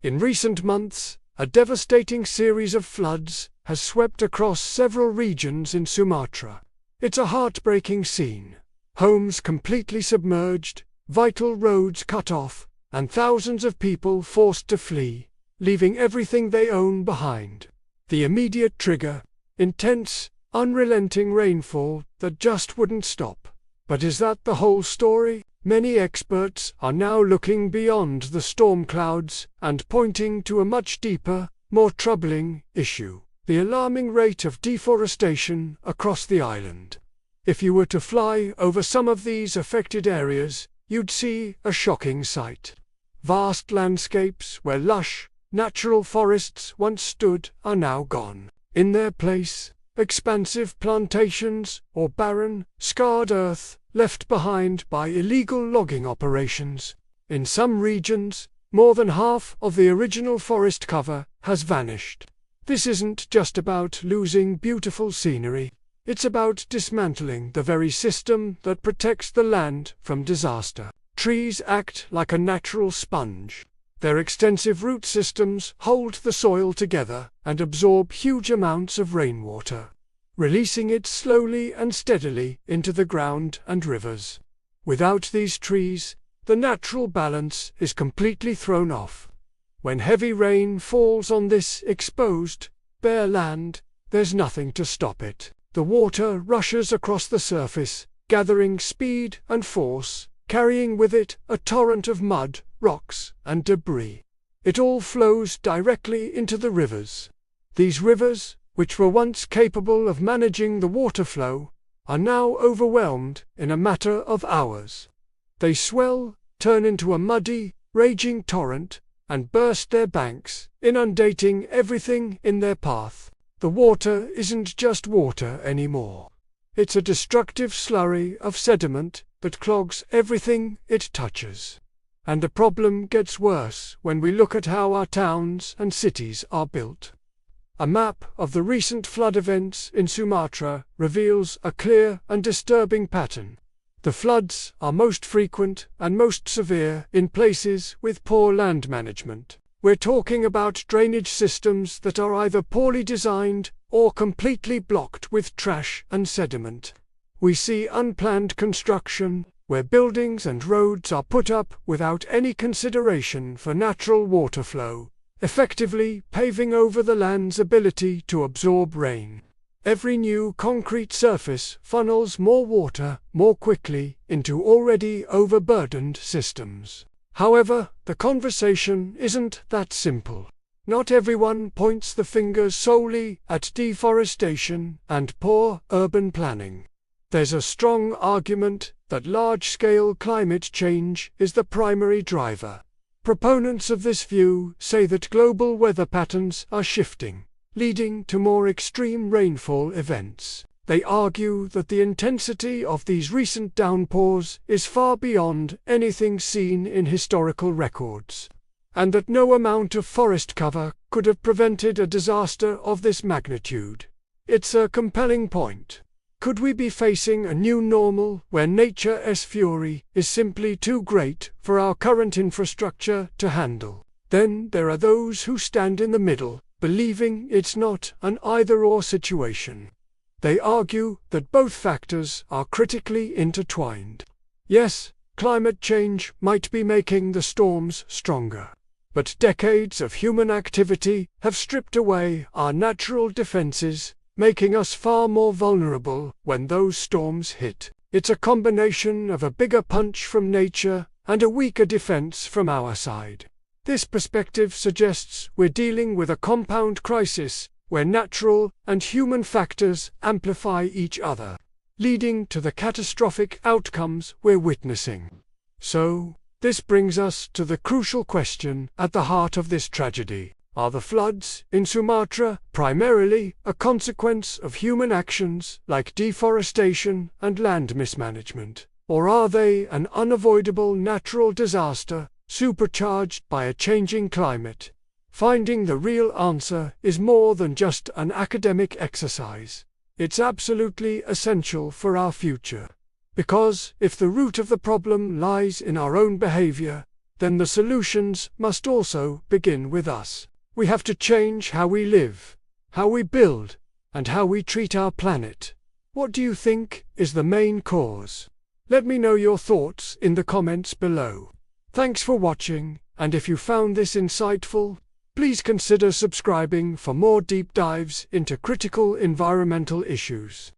In recent months, a devastating series of floods has swept across several regions in Sumatra. It's a heartbreaking scene. Homes completely submerged, vital roads cut off, and thousands of people forced to flee, leaving everything they own behind. The immediate trigger: intense, unrelenting rainfall that just wouldn't stop. But is that the whole story? Many experts are now looking beyond the storm clouds and pointing to a much deeper, more troubling issue: the alarming rate of deforestation across the island. If you were to fly over some of these affected areas, you'd see a shocking sight. Vast landscapes where lush, natural forests once stood are now gone. In their place, expansive plantations or barren, scarred earth left behind by illegal logging operations. In some regions, more than half of the original forest cover has vanished. This isn't just about losing beautiful scenery. It's about dismantling the very system that protects the land from disaster. Trees act like a natural sponge. Their extensive root systems hold the soil together and absorb huge amounts of rainwater, releasing it slowly and steadily into the ground and rivers. Without these trees, the natural balance is completely thrown off. When heavy rain falls on this exposed, bare land, there's nothing to stop it. The water rushes across the surface, gathering speed and force, carrying with it a torrent of mud, rocks, and debris. It all flows directly into the rivers. These rivers, which were once capable of managing the water flow, are now overwhelmed in a matter of hours. They swell, turn into a muddy, raging torrent, and burst their banks, inundating everything in their path. The water isn't just water anymore. It's a destructive slurry of sediment that clogs everything it touches. And the problem gets worse when we look at how our towns and cities are built. A map of the recent flood events in Sumatra reveals a clear and disturbing pattern. The floods are most frequent and most severe in places with poor land management. We're talking about drainage systems that are either poorly designed or completely blocked with trash and sediment. We see unplanned construction, where buildings and roads are put up without any consideration for natural water flow, effectively paving over the land's ability to absorb rain. Every new concrete surface funnels more water more quickly into already overburdened systems. However, the conversation isn't that simple. Not everyone points the finger solely at deforestation and poor urban planning. There's a strong argument that large-scale climate change is the primary driver. Proponents of this view say that global weather patterns are shifting, leading to more extreme rainfall events. They argue that the intensity of these recent downpours is far beyond anything seen in historical records, and that no amount of forest cover could have prevented a disaster of this magnitude. It's a compelling point. Could we be facing a new normal where nature's fury is simply too great for our current infrastructure to handle? Then there are those who stand in the middle, believing it's not an either-or situation. They argue that both factors are critically intertwined. Yes, climate change might be making the storms stronger, but decades of human activity have stripped away our natural defenses, making us far more vulnerable when those storms hit. It's a combination of a bigger punch from nature and a weaker defense from our side. This perspective suggests we're dealing with a compound crisis where natural and human factors amplify each other, leading to the catastrophic outcomes we're witnessing. So, this brings us to the crucial question at the heart of this tragedy. Are the floods in Sumatra primarily a consequence of human actions like deforestation and land mismanagement, or are they an unavoidable natural disaster supercharged by a changing climate? Finding the real answer is more than just an academic exercise. It's absolutely essential for our future. Because if the root of the problem lies in our own behavior, then the solutions must also begin with us. We have to change how we live, how we build, and how we treat our planet. What do you think is the main cause? Let me know your thoughts in the comments below. Thanks for watching, and if you found this insightful, please consider subscribing for more deep dives into critical environmental issues.